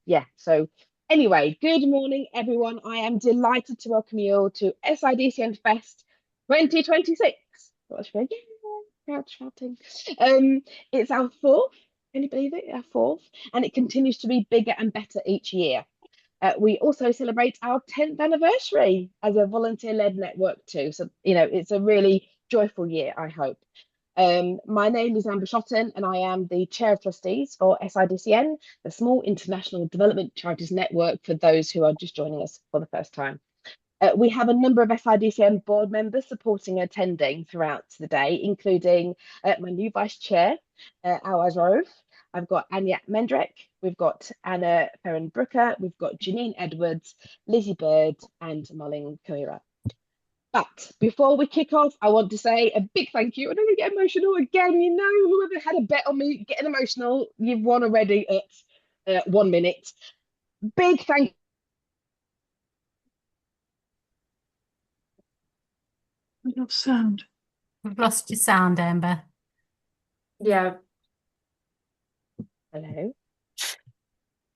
Yeah, so anyway, good morning, everyone. I am delighted to welcome you all to SIDCN Fest 2026. What's for yeah, crowd shouting. It's our fourth, can you believe it? Our fourth, and it continues to be bigger and better each year. We also celebrate our 10th anniversary as a volunteer-led network too. So, it's a really joyful year, I hope. My name is Amber Shotton, and I am the Chair of Trustees for SIDCN, the Small International Development Charities Network, for those who are just joining us for the first time. We have a number of SIDCN board members supporting and attending throughout the day, including my new Vice Chair, Awaz Rove. I've got Anya Mendrek, we've got Anna Ferren-Brooker, we've got Janine Edwards, Lizzie Bird, and Malin Koira. But before we kick off, I want to say a big thank you. I don't get emotional again. Whoever had a bet on me getting emotional, you've won already at 1 minute. Big thank We have sound. We've lost your sound, Amber. Yeah, Hello.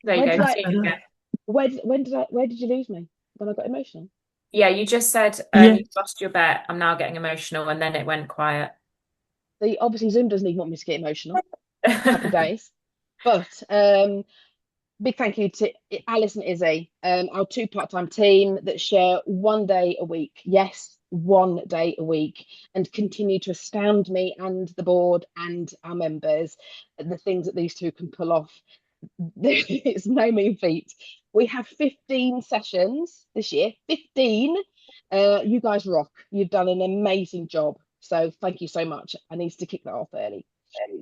there you Where go. did where did you lose me? When I got emotional? Yeah, you just said Yeah. you lost your bet. I'm now getting emotional, and then it went quiet. Obviously Zoom doesn't even want me to get emotional. Happy days. But big thank you to Alice and Izzy, our two part-time team that share 1 day a week. Yes, 1 day a week, and continue to astound me and the board and our members at the things that these two can pull off. It's no mean feat. We have 15 sessions this year. 15. You guys rock. You've done an amazing job. So thank you so much. I need to kick that off early.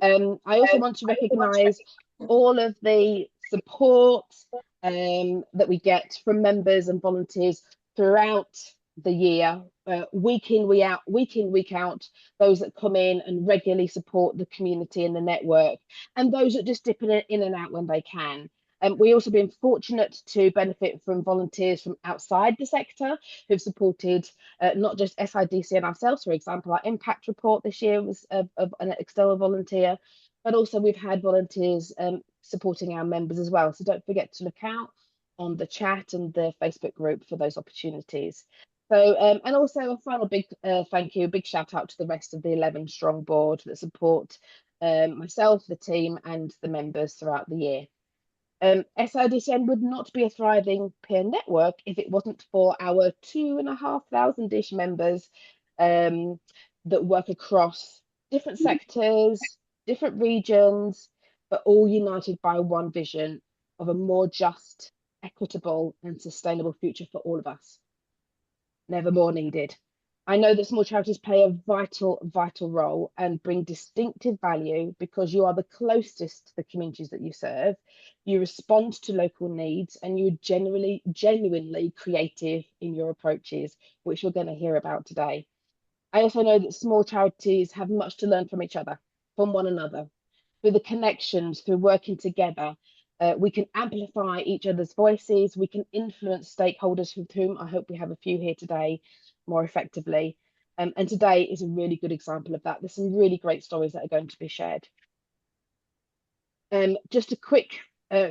I also want to recognise all of the support that we get from members and volunteers throughout the year, week in, week out, those that come in and regularly support the community and the network, and those that just dip in and out when they can. We also been fortunate to benefit from volunteers from outside the sector who've supported not just SIDC and ourselves. For example, our impact report this year was of an external volunteer, but also we've had volunteers supporting our members as well. So don't forget to look out on the chat and the Facebook group for those opportunities. So, and also a final big thank you, big shout out to the rest of the 11 strong board that support myself, the team, and the members throughout the year. SIDCN would not be a thriving peer network if it wasn't for our 2,500-ish members that work across different sectors, different regions, but all united by one vision of a more just, equitable, and sustainable future for all of us. Never more needed. I know that small charities play a vital role and bring distinctive value because you are the closest to the communities that you serve. You respond to local needs, and you're genuinely creative in your approaches, which we're going to hear about today. I also know that small charities have much to learn from each other, from one another, through the connections, through working together. We can amplify each other's voices. We can influence stakeholders, with whom I hope we have a few here today, more effectively. And today is a really good example of that. There's some really great stories that are going to be shared. Just a quick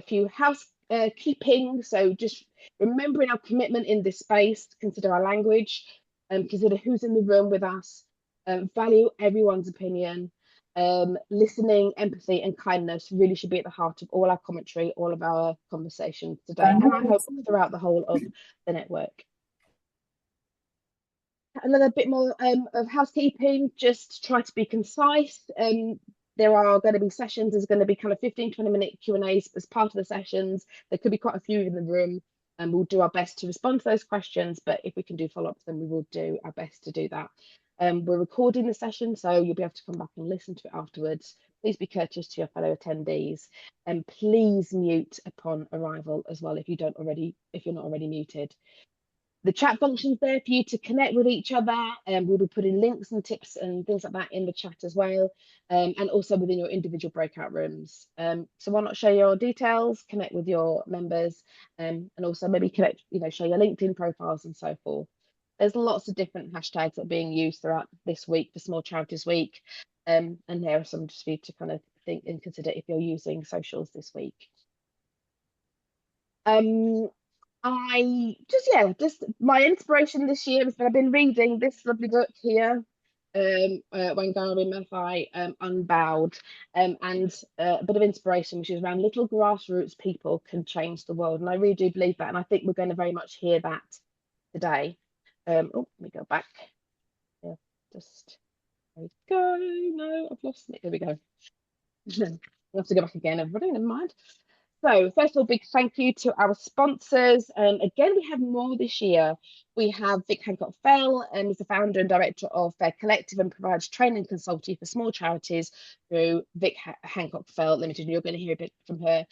few housekeeping. So just remembering our commitment in this space, consider our language, consider who's in the room with us, value everyone's opinion. Listening, empathy, and kindness really should be at the heart of all our commentary, all of our conversations today, and I hope throughout the whole of the network. Another bit more of housekeeping, just try to be concise. There are going to be sessions, there's going to be kind of 15-20-minute Q&As as part of the sessions. There could be quite a few in the room, and we'll do our best to respond to those questions, but if we can do follow-ups, then we will do our best to do that. We're recording the session, so you'll be able to come back and listen to it afterwards. Please be courteous to your fellow attendees, and please mute upon arrival as well if you're not already muted. The chat function's there for you to connect with each other, and we'll be putting links and tips and things like that in the chat as well, and also within your individual breakout rooms. So why not share your details, connect with your members, and also maybe connect, share your LinkedIn profiles and so forth. There's lots of different hashtags that are being used throughout this week for Small Charities Week, and there are some just for you to kind of think and consider if you're using socials this week. I just my inspiration this year has been I've been reading this lovely book here, Wangari Maathai, Unbowed, and a bit of inspiration, which is around little grassroots people can change the world, and I really do believe that, and I think we're going to very much hear that today. Oh, let me go back. Yeah, just there we go. No, I've lost it. There we go. We'll have to go back again, everybody. Never mind. So, first of all, big thank you to our sponsors. Again, we have more this year. We have Vic Hancock Fell, and is the founder and director of Fair Collective and provides training consulting for small charities through Hancock Fell Limited. And you're going to hear a bit from her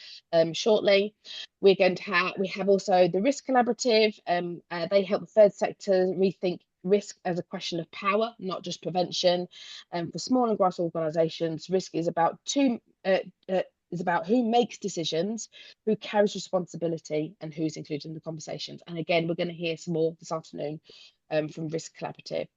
shortly. We have also the Risk Collaborative. They help the third sector rethink risk as a question of power, not just prevention. For small and grassroots organisations, risk is about is about who makes decisions, who carries responsibility, and who's included in the conversations. And again, we're going to hear some more this afternoon from Risk Collaborative.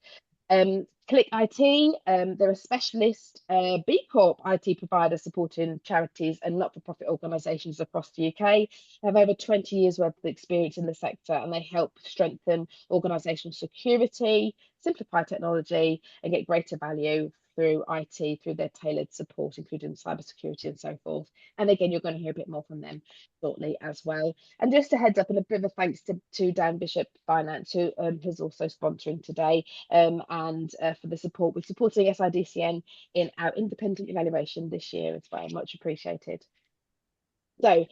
Qlic IT, they're a specialist B Corp IT provider supporting charities and not-for-profit organisations across the UK. They have over 20 years worth of experience in the sector, and they help strengthen organisational security, simplify technology, and get greater value through IT, through their tailored support, including cybersecurity and so forth. And again, you're going to hear a bit more from them shortly as well. And just a heads up and a bit of a thanks to Dan Bishop Finance, who is also sponsoring today, and for the support. We're supporting SIDCN in our independent evaluation this year as well. Much appreciated. So,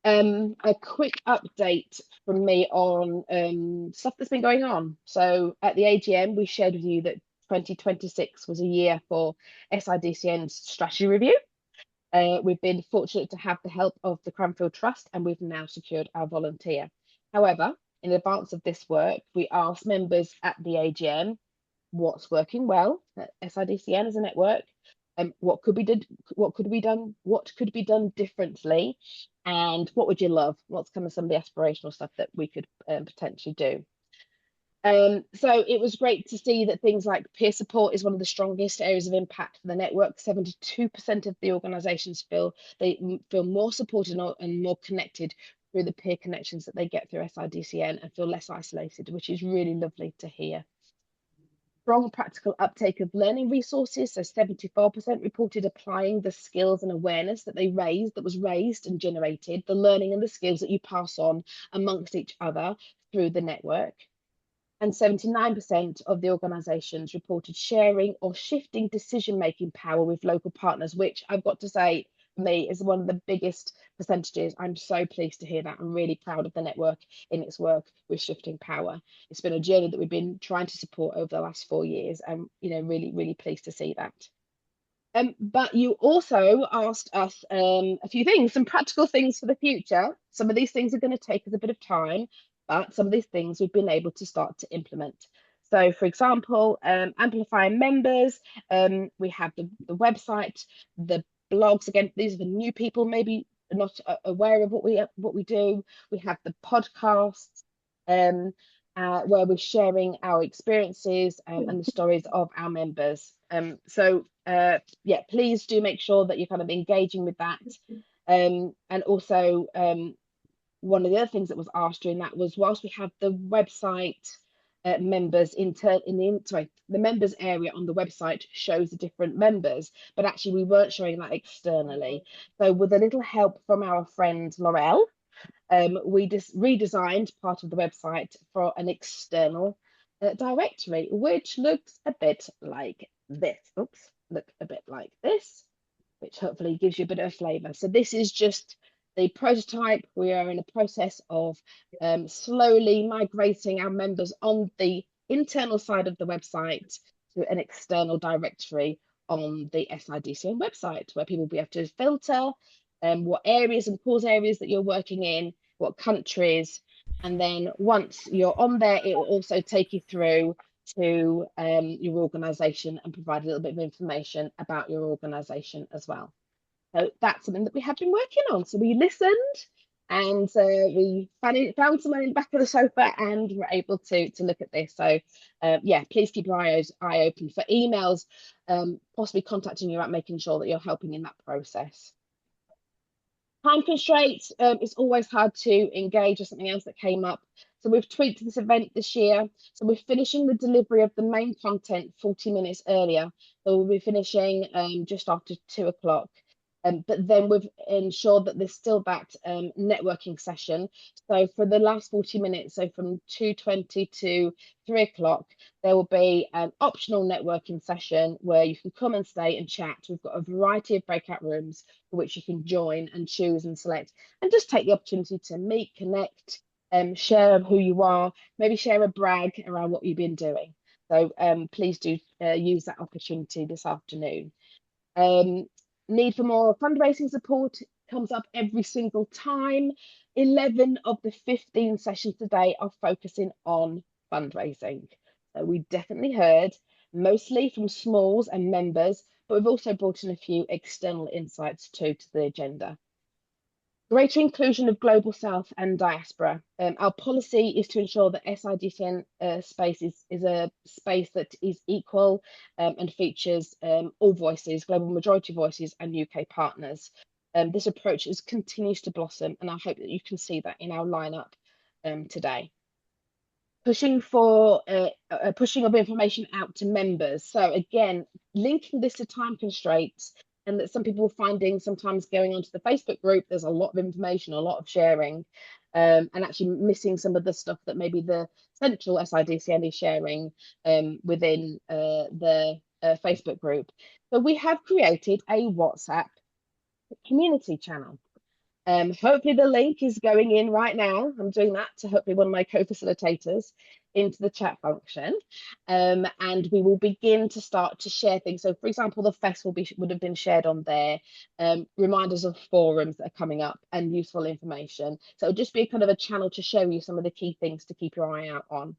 a quick update from me on stuff that's been going on. So at the AGM, we shared with you that 2026 was a year for SIDCN's strategy review. We've been fortunate to have the help of the Cranfield Trust, and we've now secured our volunteer. However, in advance of this work, we asked members at the AGM what's working well at SIDCN as a network, what could be done differently, and what would you love? What's kind of some of the aspirational stuff that we could potentially do. So it was great to see that things like peer support is one of the strongest areas of impact for the network. 72% of the organisations feel more supported and more connected through the peer connections that they get through SIDCN, and feel less isolated, which is really lovely to hear. Strong practical uptake of learning resources. So 74% reported applying the skills and awareness that was raised and generated, the learning and the skills that you pass on amongst each other through the network. And 79% of the organisations reported sharing or shifting decision-making power with local partners, which I've got to say, for me, is one of the biggest percentages. I'm so pleased to hear that. I'm really proud of the network in its work with shifting power. It's been a journey that we've been trying to support over the last 4 years, and really, really pleased to see that. But you also asked us a few things, some practical things for the future. Some of these things are going to take us a bit of time, but some of these things we've been able to start to implement. So, for example, amplifying members, we have the website, the blogs. Again, these are the new people maybe not aware of what we do. We have the podcasts, where we're sharing our experiences and the stories of our members. Yeah, please do make sure that you're kind of engaging with that. And also, one of the other things that was asked during that was, whilst we have the website members the members area on the website shows the different members, but actually we weren't showing that externally. So with a little help from our friend Laurel, we just redesigned part of the website for an external directory, which looks a bit like this. Which hopefully gives you a bit of a flavour. So this is just the prototype. We are in a process of slowly migrating our members on the internal side of the website to an external directory on the SIDCN website, where people will be able to filter what areas and cause areas that you're working in, what countries, and then once you're on there, it will also take you through to your organisation and provide a little bit of information about your organisation as well. So that's something that we have been working on. So we listened, and we found someone in the back of the sofa, and were able to look at this. So yeah, please keep your eye open for emails, possibly contacting you about making sure that you're helping in that process. Time constraints, it's always hard to engage with something else that came up. So we've tweaked this event this year. So we're finishing the delivery of the main content 40 minutes earlier. So we'll be finishing just after 2 o'clock. But then we've ensured that there's still that networking session. So for the last 40 minutes, so from 2:20 to 3 o'clock, there will be an optional networking session where you can come and stay and chat. We've got a variety of breakout rooms for which you can join and choose and select, and just take the opportunity to meet, connect, share who you are, maybe share a brag around what you've been doing. So please do use that opportunity this afternoon. Need for more fundraising support comes up every single time. 11 of the 15 sessions today are focusing on fundraising. So we definitely heard mostly from smalls and members, but we've also brought in a few external insights too to the agenda. Greater inclusion of Global South and diaspora. Our policy is to ensure that SIDCN space is a space that is equal and features all voices, global majority voices and UK partners. This approach continues to blossom, and I hope that you can see that in our lineup today. Pushing of information out to members. So again, linking this to time constraints, and that some people are finding sometimes going onto the Facebook group, there's a lot of information, a lot of sharing, and actually missing some of the stuff that maybe the central SIDCN is sharing within the Facebook group. So we have created a WhatsApp community channel. Hopefully the link is going in right now. I'm doing that to hopefully one of my co-facilitators into the chat function. And we will begin to start to share things. So for example, the fest would have been shared on there, reminders of forums that are coming up and useful information. So it'll just be kind of a channel to show you some of the key things to keep your eye out on.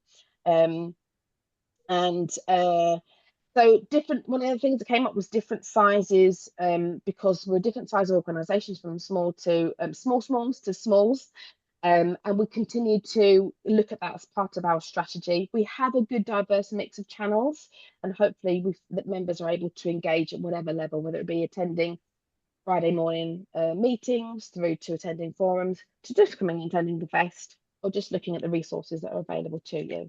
So one of the things that came up was different sizes, because we're different size organisations, from small to smalls to smalls, and we continue to look at that as part of our strategy. We have a good diverse mix of channels, and hopefully that members are able to engage at whatever level, whether it be attending Friday morning meetings, through to attending forums, to just coming and attending the fest, or just looking at the resources that are available to you.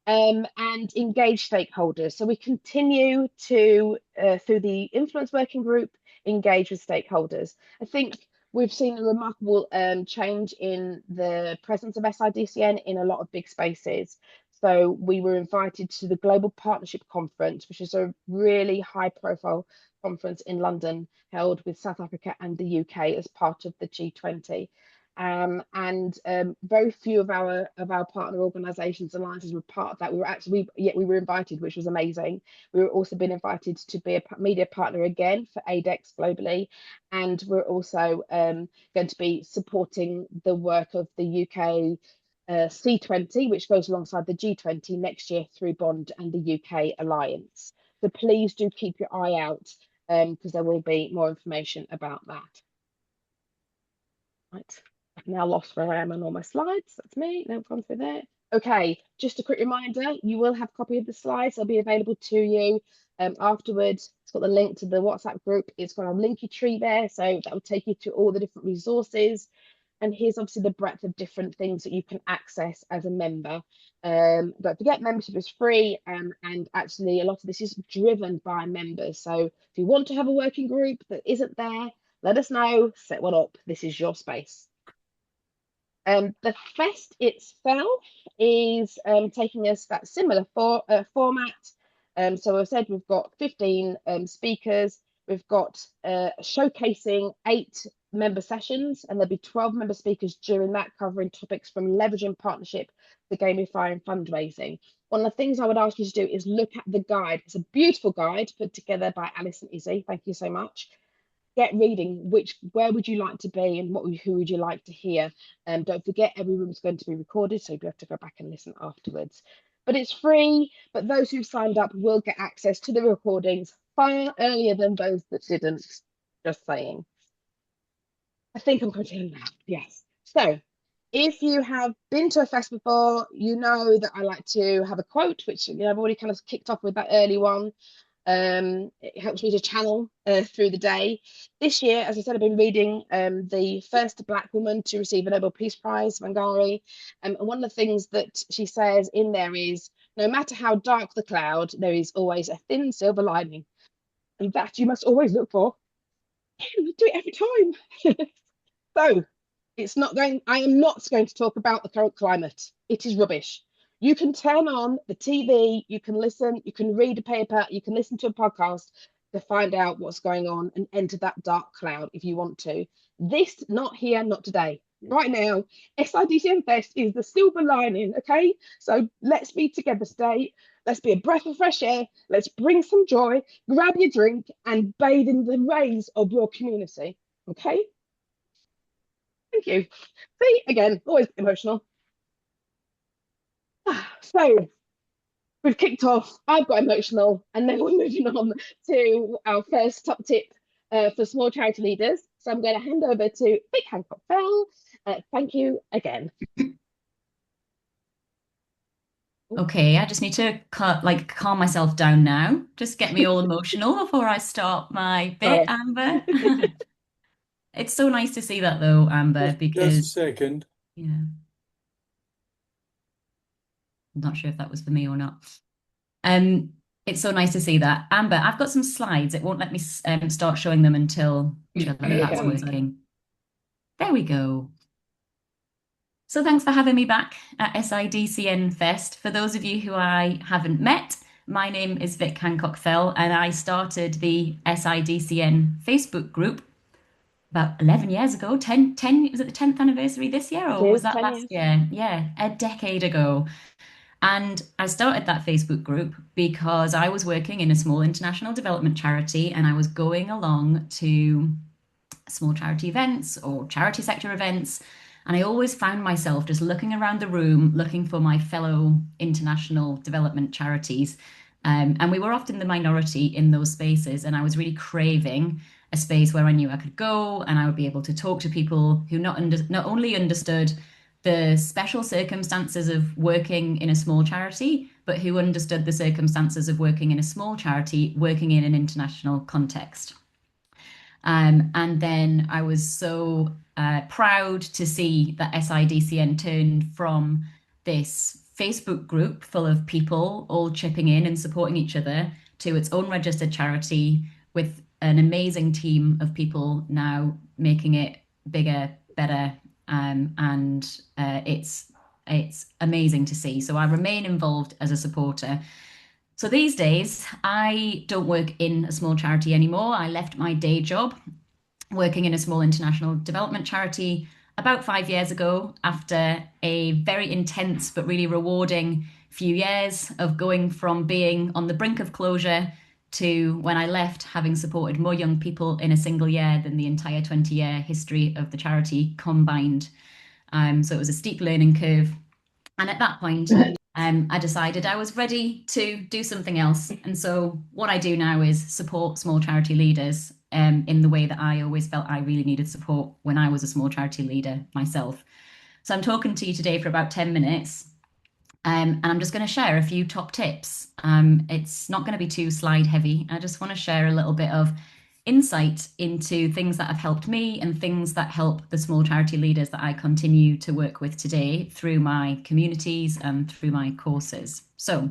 And engage stakeholders. So we continue to, through the influence working group, engage with stakeholders. I think we've seen a remarkable change in the presence of SIDCN in a lot of big spaces. So we were invited to the Global Partnership Conference, which is a really high profile conference in London, held with South Africa and the UK as part of the G20. And very few of our partner organisations, alliances, were part of that. We were invited, which was amazing. We were also been invited to be a media partner again for ADEX globally, and we're also going to be supporting the work of the UK C20, which goes alongside the G20 next year through Bond and the UK Alliance. So please do keep your eye out, because there will be more information about that. Right. I've now lost where I am on all my slides. That's me. No, I've gone through there. Okay, just a quick reminder, you will have a copy of the slides. They'll be available to you afterwards. It's got the link to the WhatsApp group. It's got a linky tree there, so that will take you to all the different resources. And here's obviously the breadth of different things that you can access as a member. Don't forget, membership is free, and actually a lot of this is driven by members. So if you want to have a working group that isn't there, let us know, set one up. This is your space. The fest itself is taking us that similar format. So I've said we've got 15 speakers. We've got showcasing 8 member sessions, and there'll be 12 member speakers during that, covering topics from leveraging partnership to gamifying fundraising. One of the things I would ask you to do is look at the guide. It's a beautiful guide put together by Alice and Izzy. Thank you so much. Get reading where would you like to be, and who would you like to hear. Don't forget, every room is going to be recorded, so you have to go back and listen afterwards. But it's free, but those who've signed up will get access to the recordings far earlier than those that didn't. Just saying. I think I'm continuing now. Yes. So if you have been to a fest before, you know that I like to have a quote, which I've already kind of kicked off with that early one. It helps me to channel through the day. This year, as I said, I've been reading the first Black woman to receive a Nobel Peace Prize, Wangari. And one of the things that she says in there is, no matter how dark the cloud, there is always a thin silver lining. And that you must always look for. We do it every time. So I am not going to talk about the current climate. It is rubbish. You can turn on the TV, you can listen, you can read a paper, you can listen to a podcast to find out what's going on and enter that dark cloud if you want to. This, not here, not today. Right now, SIDCN Fest is the silver lining, okay? So let's be together today. Let's be a breath of fresh air. Let's bring some joy, grab your drink, and bathe in the rays of your community, okay? Thank you. See, again, always emotional. So we've kicked off. I've got emotional, and then we're moving on to our first top tip for small charity leaders. So I'm going to hand over to Vic Hancock Fell. Thank you again. Okay, I just need to calm myself down now. Just get me all emotional before I start my bit, Amber. It's so nice to see that though, Amber, because Just a second. yeah. I'm not sure if that was for me or not. It's so nice to see that. Amber, I've got some slides. It won't let me start showing them until that's working. There we go. So thanks for having me back at SIDCN Fest. For those of you who I haven't met, my name is Vic Hancock Fell, and I started the SIDCN Facebook group about 11 years ago. 10, was it the 10th anniversary this year, or was that last year? Yeah, a decade ago. And I started that Facebook group because I was working in a small international development charity, and I was going along to small charity events or charity sector events. And I always found myself just looking around the room, looking for my fellow international development charities. And we were often the minority in those spaces. And I was really craving a space where I knew I could go and I would be able to talk to people who not only understood the special circumstances of working in a small charity, but who understood the circumstances of working in a small charity, working in an international context. And then I was so proud to see that SIDCN turned from this Facebook group full of people all chipping in and supporting each other to its own registered charity with an amazing team of people now making it bigger, better, and it's amazing to see. So I remain involved as a supporter. So these days, I don't work in a small charity anymore. I left my day job working in a small international development charity about 5 years ago after a very intense but really rewarding few years of going from being on the brink of closure to when I left having supported more young people in a single year than the entire 20-year history of the charity combined. So it was a steep learning curve. And at that point, I decided I was ready to do something else. And so what I do now is support small charity leaders in the way that I always felt I really needed support when I was a small charity leader myself. So I'm talking to you today for about 10 minutes. And I'm just going to share a few top tips. It's not going to be too slide heavy. I just want to share a little bit of insight into things that have helped me and things that help the small charity leaders that I continue to work with today through my communities and through my courses. So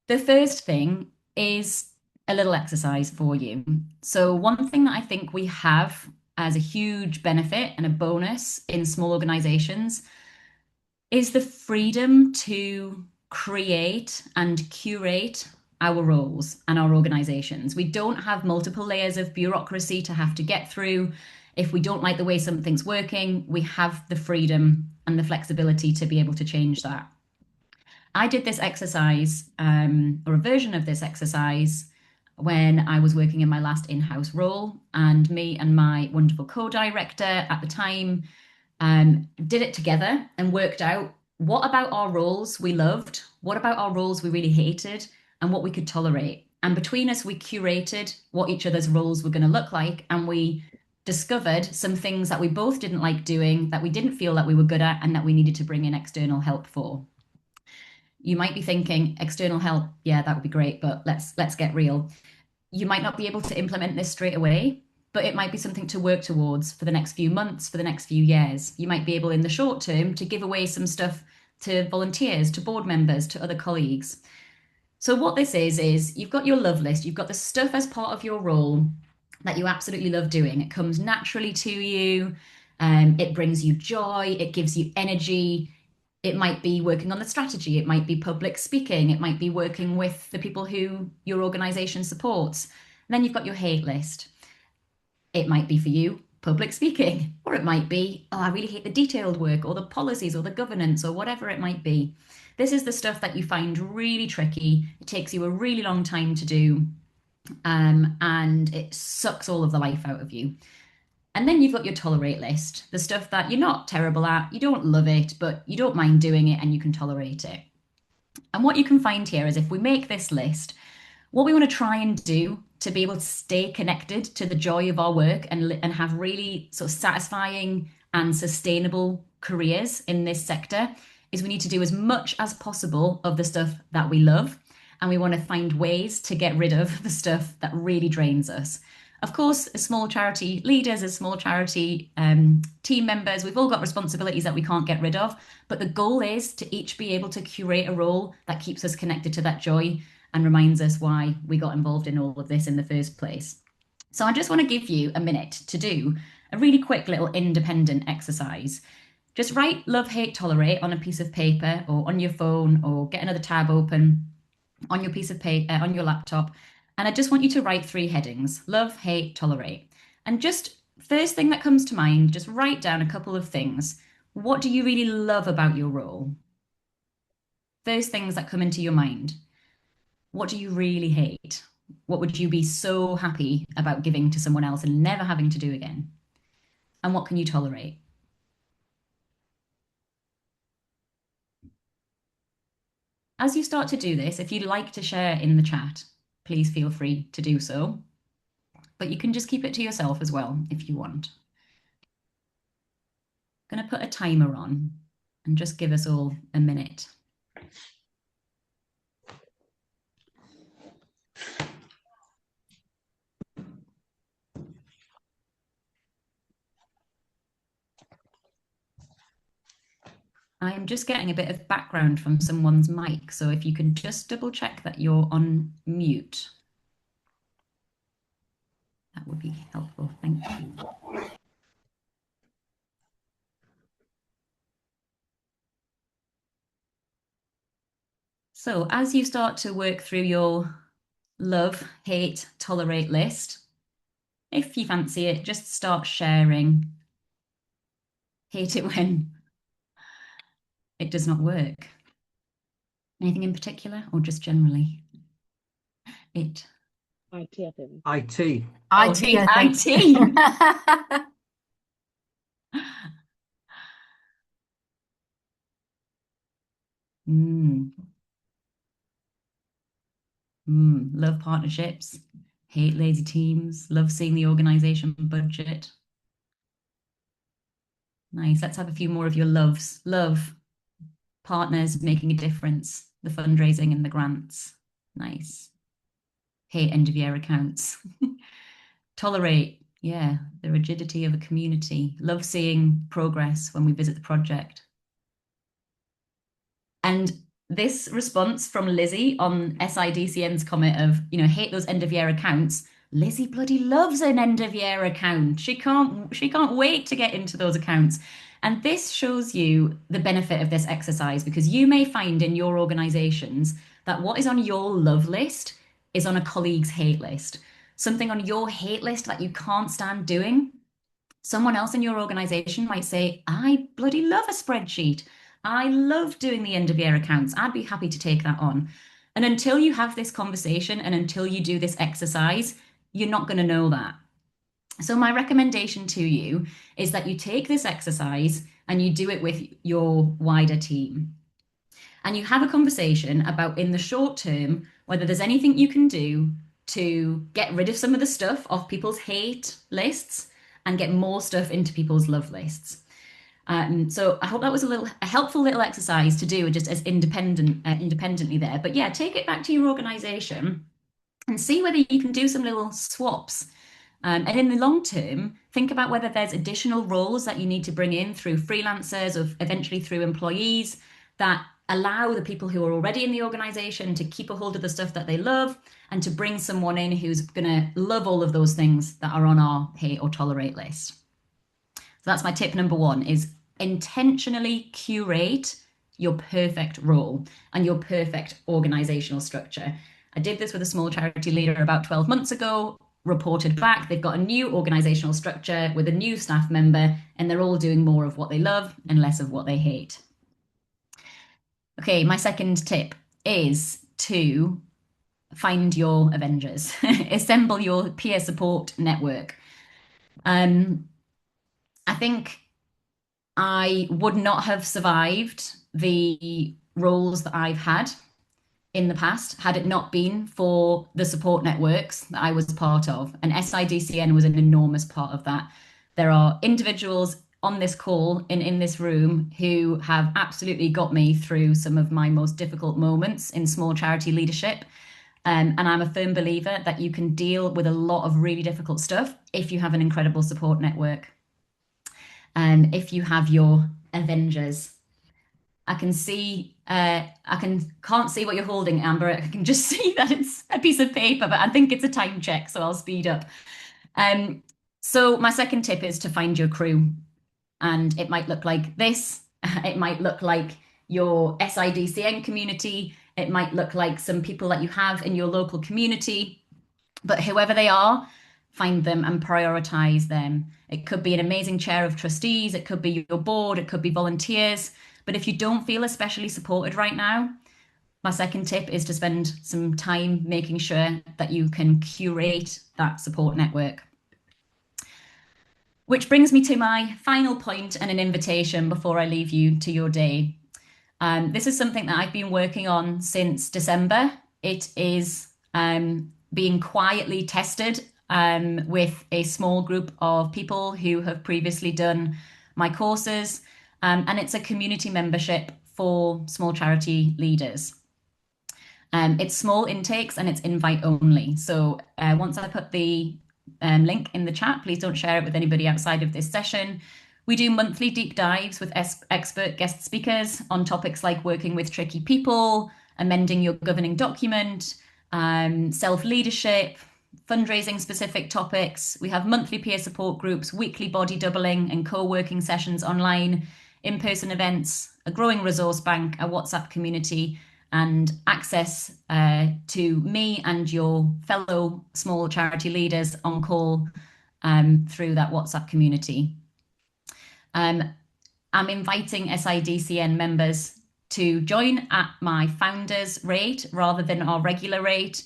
the first thing is a little exercise for you. So one thing that I think we have as a huge benefit and a bonus in small organizations is the freedom to create and curate our roles and our organizations. We don't have multiple layers of bureaucracy to have to get through. If we don't like the way something's working, we have the freedom and the flexibility to be able to change that. I did this exercise, or a version of this exercise, when I was working in my last in-house role, and me and my wonderful co-director at the time did it together and worked out what about our roles we loved, what about our roles we really hated, and what we could tolerate. And between us, we curated what each other's roles were going to look like, and we discovered some things that we both didn't like doing, that we didn't feel that we were good at, and that we needed to bring in external help for. You might be thinking external help, yeah, that would be great, but let's get real. You might not be able to implement this straight away, but it might be something to work towards for the next few months, for the next few years. You might be able in the short term to give away some stuff to volunteers, to board members, to other colleagues. So what this is you've got your love list, you've got the stuff as part of your role that you absolutely love doing. It comes naturally to you. It brings you joy. It gives you energy. It might be working on the strategy. It might be public speaking. It might be working with the people who your organization supports. And then you've got your hate list. It might be for you, public speaking, or it might be, oh, I really hate the detailed work or the policies or the governance or whatever it might be. This is the stuff that you find really tricky. It takes you a really long time to do, and it sucks all of the life out of you. And then you've got your tolerate list, the stuff that you're not terrible at, you don't love it, but you don't mind doing it and you can tolerate it. And what you can find here is if we make this list, what we want to try and do to be able to stay connected to the joy of our work and have really sort of satisfying and sustainable careers in this sector is we need to do as much as possible of the stuff that we love. And we want to find ways to get rid of the stuff that really drains us. Of course, as small charity leaders, as small charity team members, we've all got responsibilities that we can't get rid of. But the goal is to each be able to curate a role that keeps us connected to that joy and reminds us why we got involved in all of this in the first place. So I just want to give you a minute to do a really quick little independent exercise. Just write love, hate, tolerate on a piece of paper or on your phone, or get another tab open on your piece of paper, on your laptop. And I just want you to write 3 headings: love, hate, tolerate. And just first thing that comes to mind, just write down a couple of things. What do you really love about your role? First things that come into your mind. What do you really hate? What would you be so happy about giving to someone else and never having to do again? And what can you tolerate? As you start to do this, if you'd like to share in the chat, please feel free to do so. But you can just keep it to yourself as well if you want. I'm going to put a timer on and just give us all a minute. I am just getting a bit of background from someone's mic, so if you can just double check that you're on mute, that would be helpful. Thank you. So as you start to work through your love, hate, tolerate list, if you fancy it, just start sharing. Hate it when it does not work. Anything in particular or just generally? IT, I think. IT. IT, I think. IT. Love partnerships, hate lazy teams, love seeing the organization budget. Nice. Let's have a few more of your loves. Love partners making a difference, the fundraising and the grants. Nice. Hate end of year accounts. Tolerate, yeah, the rigidity of a community. Love seeing progress when we visit the project. And this response from Lizzie on SIDCN's comment of, hate those end of year accounts. Lizzie bloody loves an end of year account. She can't wait to get into those accounts. And this shows you the benefit of this exercise, because you may find in your organizations that what is on your love list is on a colleague's hate list. Something on your hate list that you can't stand doing. Someone else in your organization might say, I bloody love a spreadsheet. I love doing the end of year accounts. I'd be happy to take that on. And until you have this conversation and until you do this exercise, you're not going to know that. So my recommendation to you is that you take this exercise and you do it with your wider team. And you have a conversation about, in the short term, whether there's anything you can do to get rid of some of the stuff off people's hate lists and get more stuff into people's love lists. So I hope that was a helpful little exercise to do just as independently there. But yeah, take it back to your organization and see whether you can do some little swaps. And in the long term, think about whether there's additional roles that you need to bring in through freelancers or eventually through employees that allow the people who are already in the organization to keep a hold of the stuff that they love and to bring someone in who's going to love all of those things that are on our hate or tolerate list. So that's my tip number one, is intentionally curate your perfect role and your perfect organizational structure. I did this with a small charity leader about 12 months ago, reported back. They've got a new organizational structure with a new staff member, and they're all doing more of what they love and less of what they hate. Okay, my second tip is to find your Avengers, assemble your peer support network. I think I would not have survived the roles that I've had in the past had it not been for the support networks that I was part of. And SIDCN was an enormous part of that. There are individuals on this call in this room who have absolutely got me through some of my most difficult moments in small charity leadership. And I'm a firm believer that you can deal with a lot of really difficult stuff if you have an incredible support network. And if you have your Avengers. I can see, can't see what you're holding, Amber. I can just see that it's a piece of paper, but I think it's a time check, so I'll speed up. So my second tip is to find your crew. And it might look like this. It might look like your SIDCN community. It might look like some people that you have in your local community. But whoever they are, find them and prioritize them. It could be an amazing chair of trustees. It could be your board. It could be volunteers. But if you don't feel especially supported right now, my second tip is to spend some time making sure that you can curate that support network. Which brings me to my final point and an invitation before I leave you to your day. This is something that I've been working on since December. It is being quietly tested with a small group of people who have previously done my courses. And it's a community membership for small charity leaders. It's small intakes and it's invite only. So once I put the link in the chat, please don't share it with anybody outside of this session. We do monthly deep dives with expert guest speakers on topics like working with tricky people, amending your governing document, self-leadership, fundraising specific topics. We have monthly peer support groups, weekly body doubling and co-working sessions online, in-person events, a growing resource bank, a WhatsApp community, and access to me and your fellow small charity leaders on call through that WhatsApp community. I'm inviting SIDCN members to join at my founders rate rather than our regular rate,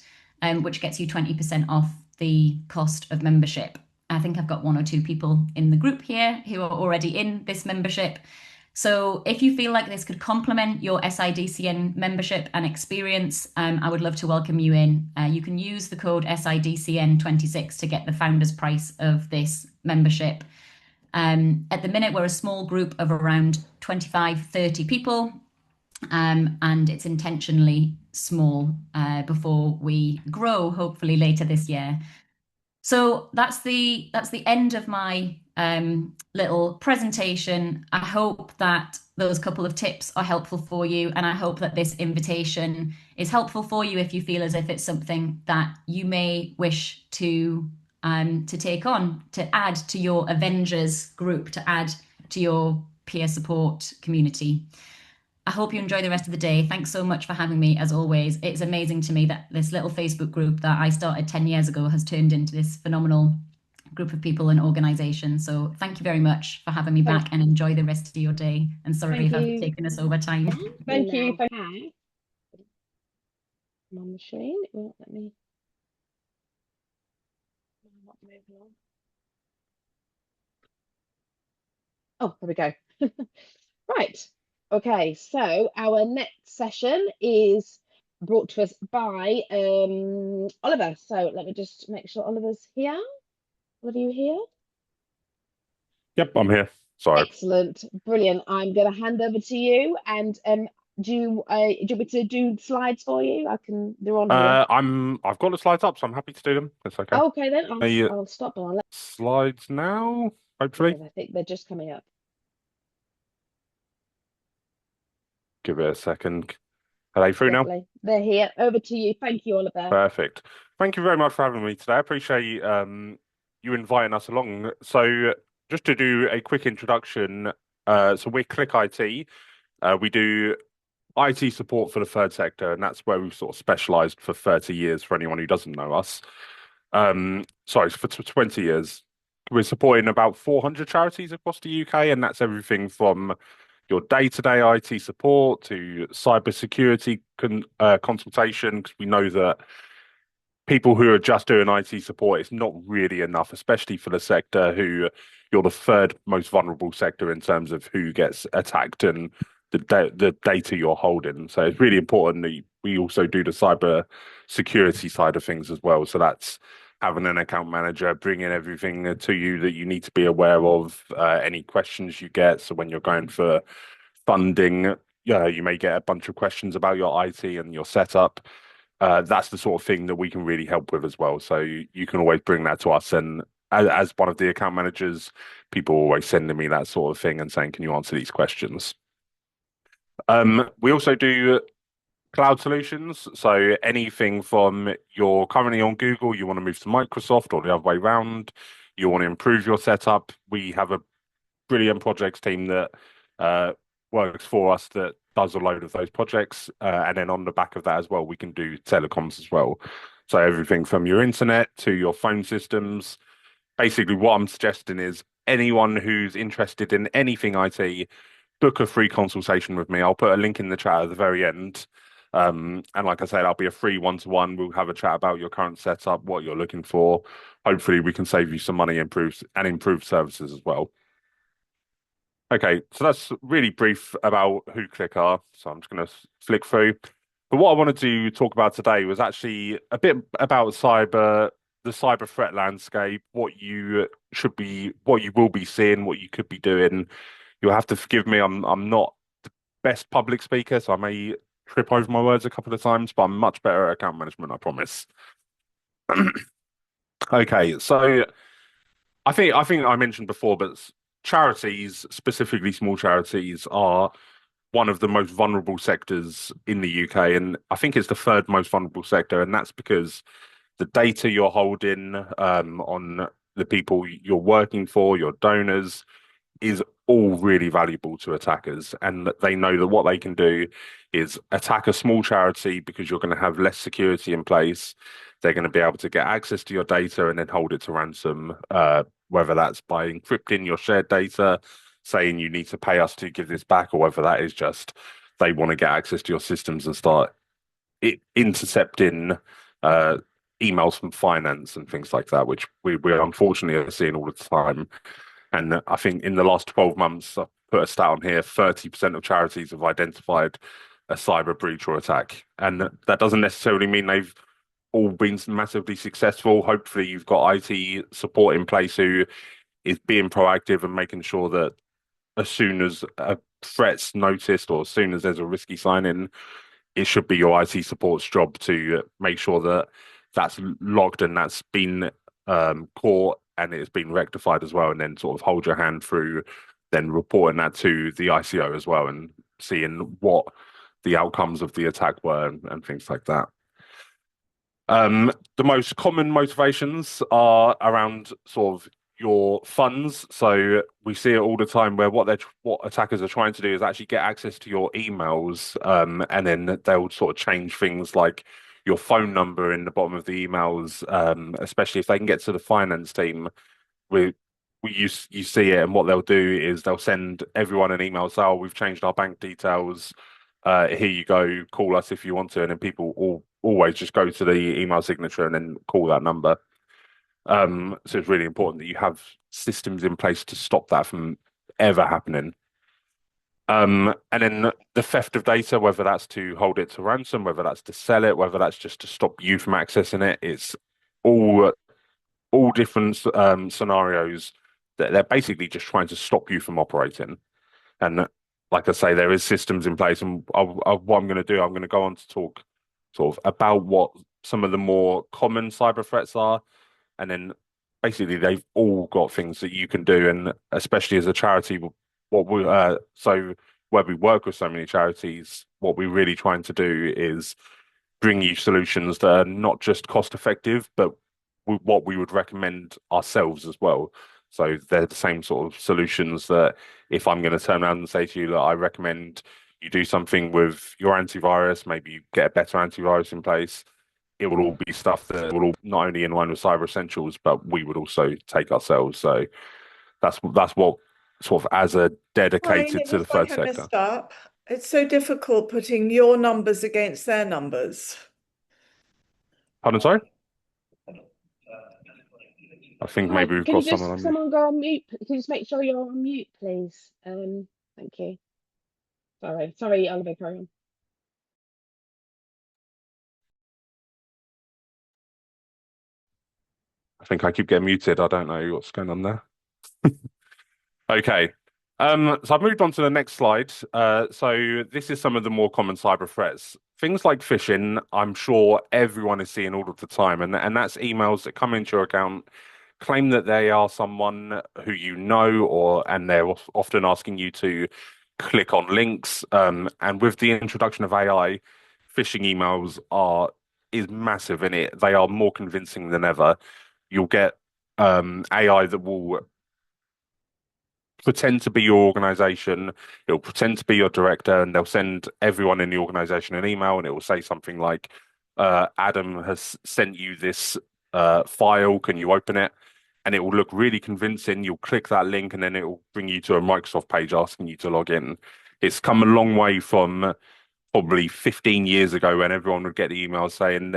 which gets you 20% off the cost of membership. I think I've got one or two people in the group here who are already in this membership. So if you feel like this could complement your SIDCN membership and experience, I would love to welcome you in. You can use the code SIDCN26 to get the founder's price of this membership. At the minute, we're a small group of around 25, 30 people, and it's intentionally small before we grow, hopefully later this year. So that's the end of my little presentation. I hope that those couple of tips are helpful for you, and I hope that this invitation is helpful for you if you feel as if it's something that you may wish to take on, to add to your Avengers group, to add to your peer support community. I hope you enjoy the rest of the day. Thanks so much for having me, as always. It's amazing to me that this little Facebook group that I started 10 years ago has turned into this phenomenal group of people and organisation. So thank you very much for having me back, and enjoy the rest of your day. And sorry if I've taken us over time. Thank you. My machine, it won't let me. Not moving on. Oh, there we go. Right. Okay, so our next session is brought to us by Oliver. So let me just make sure Oliver's here. Oliver, you here? Yep, I'm here. So Excellent, brilliant. I'm going to hand over to you. And do you want me to do slides for you? They're on here. I've got the slides up, so I'm happy to do them. That's okay. Okay, then The I'll stop and I'll let slides now, hopefully. because I think they're just coming up. Give it a second. Are they through now? Lovely. They're here. Over to you. Thank you, Oliver. Perfect. Thank you very much for having me today. I appreciate you inviting us along. So just to do a quick introduction, so we're Qlic IT. We do IT support for the third sector, and that's where we've sort of specialized for 30 years for anyone who doesn't know us. Sorry, for 20 years. We're supporting about 400 charities across the UK, and that's everything from your day-to-day IT support to cybersecurity consultation, because we know that people who are just doing IT support is not really enough, especially for the sector who you're the third most vulnerable sector in terms of who gets attacked and the data you're holding. So it's really important that we also do the cyber security side of things as well. So that's having an account manager, bringing everything to you that you need to be aware of, any questions you get. So when you're going for funding, you may get a bunch of questions about your IT and your setup. That's the sort of thing that we can really help with as well. So you can always bring that to us. And as one of the account managers, people are always sending me that sort of thing and saying, can you answer these questions? We also do cloud solutions. So anything from you're currently on Google, you want to move to Microsoft or the other way around, you want to improve your setup. We have a brilliant projects team that works for us that does a load of those projects. And then on the back of that as well, we can do telecoms as well. So everything from your internet to your phone systems. Basically, what I'm suggesting is anyone who's interested in anything IT, book a free consultation with me. I'll put a link in the chat at the very end. And like I said, I'll be a free one-to-one. We'll have a chat about your current setup, what you're looking for. Hopefully, we can save you some money, improve services as well. Okay, so that's really brief about who Qlic are. So I'm just going to flick through. But what I wanted to talk about today was actually a bit about the cyber threat landscape, what you will be seeing, what you could be doing. You'll have to forgive me. I'm not the best public speaker, so I may trip over my words a couple of times, but I'm much better at account management, I promise. Okay, so I think I mentioned before, but charities, specifically small charities, are one of the most vulnerable sectors in the UK, and I think it's the third most vulnerable sector, and that's because the data you're holding on the people you're working for, your donors, is all really valuable to attackers, and they know that what they can do is attack a small charity because you're going to have less security in place. They're going to be able to get access to your data and then hold it to ransom, whether that's by encrypting your shared data, saying you need to pay us to give this back, or whether that is just they want to get access to your systems and start intercepting emails from finance and things like that, which we unfortunately are seeing all the time. And I think in the last 12 months, I put a stat on here, 30% of charities have identified a cyber breach or attack. And that doesn't necessarily mean they've all been massively successful. Hopefully you've got IT support in place who is being proactive and making sure that as soon as a threat's noticed or as soon as there's a risky sign in, it should be your IT support's job to make sure that that's logged and that's been caught and it's been rectified as well, and then sort of hold your hand through then reporting that to the ICO as well and seeing what the outcomes of the attack were and things like that. The most common motivations are around sort of your funds. So we see it all the time where what attackers are trying to do is actually get access to your emails, and then they'll sort of change things like your phone number in the bottom of the emails, especially if they can get to the finance team. You see it, and what they'll do is they'll send everyone an email. So, we've changed our bank details. Here you go. Call us if you want to. And then people always just go to the email signature and then call that number. So it's really important that you have systems in place to stop that from ever happening. And then the theft of data, whether that's to hold it to ransom, whether that's to sell it, whether that's just to stop you from accessing it, it's all different scenarios they're basically just trying to stop you from operating. And like I say, there is systems in place. And what I'm going to do, I'm going to go on to talk sort of about what some of the more common cyber threats are. And then basically they've all got things that you can do. And especially as a charity, so where we work with so many charities, what we're really trying to do is bring you solutions that are not just cost effective, but what we would recommend ourselves as well. So they're the same sort of solutions that if I'm going to turn around and say to you, look, I recommend you do something with your antivirus, maybe you get a better antivirus in place. It will all be stuff that will all not only in line with Cyber Essentials, but we would also take ourselves. So that's what sort of as a dedicated It to the was like third I sector. messed up. It's so difficult putting your numbers against their numbers. Pardon, sorry? I think Hi, maybe we've can you got someone just on mute. someone go on mute? Can you just make sure you're on mute, please? Thank you. Sorry, Oliver, carry on. I think I keep getting muted. I don't know what's going on there. Okay. So I've moved on to the next slide. So this is some of the more common cyber threats. Things like phishing, I'm sure everyone is seeing all of the time, and that's emails that come into your account, claim that they are someone who you know, and they're often asking you to click on links. And with the introduction of AI, phishing emails is massive in it. They are more convincing than ever. You'll get AI that will pretend to be your organization. It'll pretend to be your director, and they'll send everyone in the organization an email, and it will say something like, Adam has sent you this file. Can you open it? And it will look really convincing. You'll click that link, and then it will bring you to a Microsoft page asking you to log in. It's come a long way from probably 15 years ago when everyone would get the email saying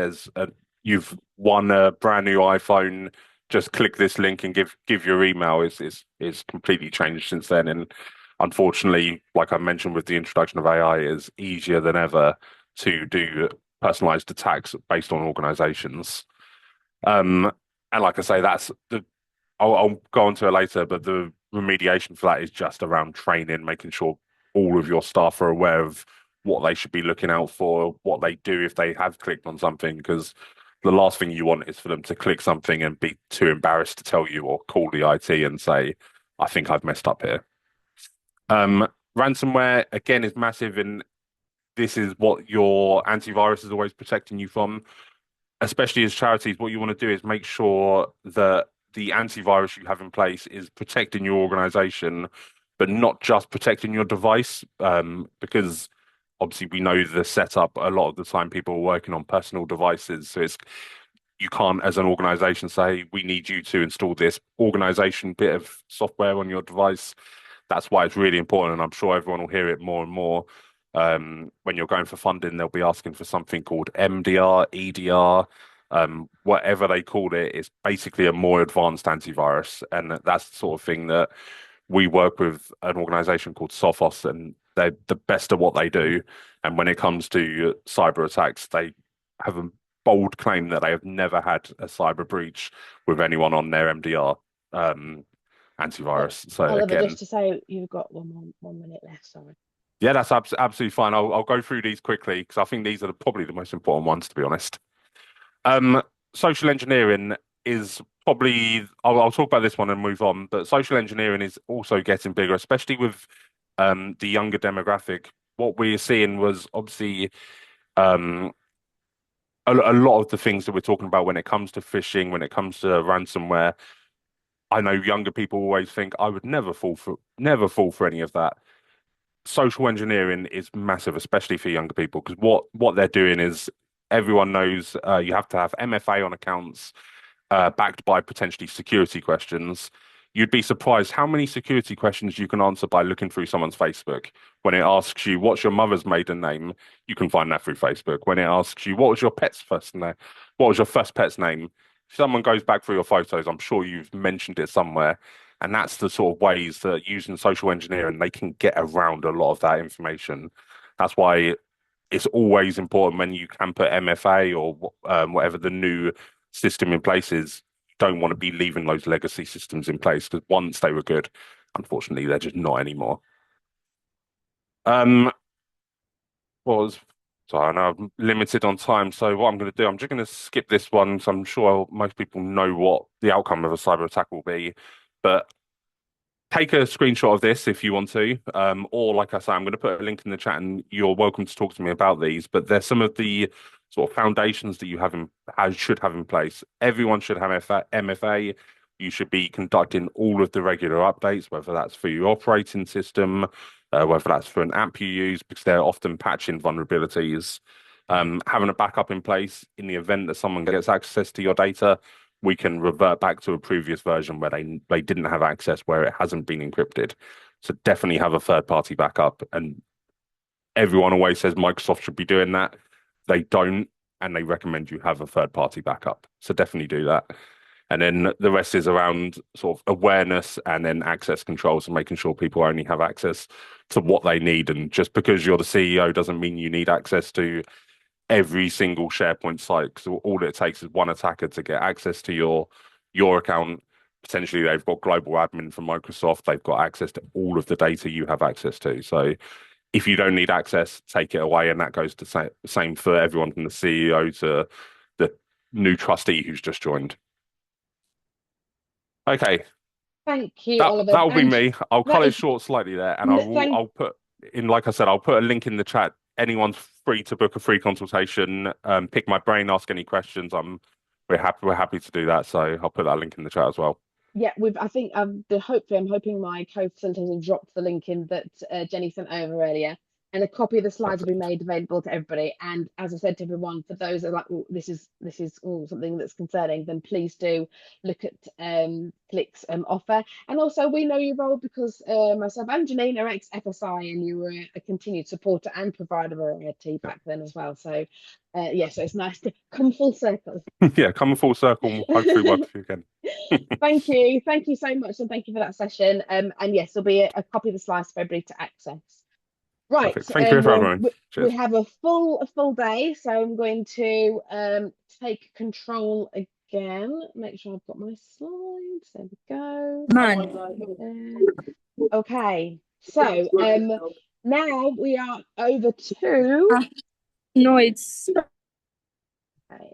you've won a brand new iPhone, just click this link and give your email. It's completely changed since then. And unfortunately, like I mentioned with the introduction of AI, it's easier than ever to do personalized attacks based on organizations. And like I say, I'll go on to it later, but the remediation for that is just around training, making sure all of your staff are aware of what they should be looking out for, what they do if they have clicked on something, because the last thing you want is for them to click something and be too embarrassed to tell you or call the IT and say, I think I've messed up here. Ransomware, again, is massive, and this is what your antivirus is always protecting you from. Especially as charities, what you want to do is make sure that the antivirus you have in place is protecting your organization, but not just protecting your device. Because obviously we know the setup, a lot of the time people are working on personal devices. So you can't, as an organization, say, we need you to install this organization bit of software on your device. That's why it's really important. And I'm sure everyone will hear it more and more. When you're going for funding, they'll be asking for something called MDR, EDR, whatever they call it. It's basically a more advanced antivirus, and that's the sort of thing that we work with an organization called Sophos, and they're the best at what they do. And when it comes to cyber attacks, they have a bold claim that they have never had a cyber breach with anyone on their MDR antivirus. So Oliver, again, just to say, you've got 1 minute left. Sorry. yeah, that's absolutely fine. I'll go through these quickly because I think these are probably the most important ones, to be honest. Social engineering is probably, I'll talk about this one and move on, but social engineering is also getting bigger, especially with the younger demographic. What we're seeing was obviously a lot of the things that we're talking about when it comes to phishing, when it comes to ransomware. I know younger people always think I would never fall for any of that. Social engineering is massive, especially for younger people, because what they're doing is everyone knows you have to have MFA on accounts backed by potentially security questions. You'd be surprised how many security questions you can answer by looking through someone's Facebook. When it asks you, what's your mother's maiden name? You can find that through Facebook. When it asks you, what was your pet's first name? What was your first pet's name? If someone goes back through your photos, I'm sure you've mentioned it somewhere. And that's the sort of ways that using social engineering, they can get around a lot of that information. That's why it's always important when you can put MFA or whatever the new system in place is, don't want to be leaving those legacy systems in place, because once they were good, unfortunately, they're just not anymore. Was so I know I'm limited on time, so what I'm going to do, I'm just going to skip this one, so I'm sure most people know what the outcome of a cyber attack will be, but take a screenshot of this if you want to, or like I say, I'm going to put a link in the chat, and you're welcome to talk to me about these. But there's some of the sort of foundations that you should have in place. Everyone should have MFA. You should be conducting all of the regular updates, whether that's for your operating system, whether that's for an app you use, because they're often patching vulnerabilities. Having a backup in place in the event that someone gets access to your data, we can revert back to a previous version where they didn't have access, where it hasn't been encrypted. So definitely have a third-party backup. And everyone always says Microsoft should be doing that. They don't, and they recommend you have a third-party backup. So definitely do that. And then the rest is around sort of awareness and then access controls, and making sure people only have access to what they need. And just because you're the CEO doesn't mean you need access to every single SharePoint site, because all it takes is one attacker to get access to your account. Potentially, they've got global admin from Microsoft. They've got access to all of the data you have access to. So if you don't need access, take it away. And that goes to same for everyone from the CEO to the new trustee who's just joined. Okay. Thank you, Oliver. That'll be And me. I'll that cut it is- short slightly there, and Thank- I'll put in, like I said, I'll put a link in the chat. Anyone's free to book a free consultation, pick my brain, ask any questions. We're happy to do that. So I'll put that link in the chat as well. Yeah, I think hopefully I'm hoping my co-facilitators have dropped the link in that Jenny sent over earlier, and a copy of the slides will be made available to everybody. And as I said to everyone, for those that are like, oh, this is something that's concerning, then please do look at Qlic's offer. And also, we know your role because myself and Janine are ex-FSI, and you were a continued supporter and provider of IT back then as well. So yeah, so it's nice to come full circle. Yeah, come full circle, and hopefully work with you again. Thank you so much, and thank you for that session. And yes, there'll be a copy of the slides for everybody to access. Right. Perfect. Thank you for everyone. We have a full day, so I'm going to take control again. Make sure I've got my slides. There we go. Okay. So now we are over to Noids. okay.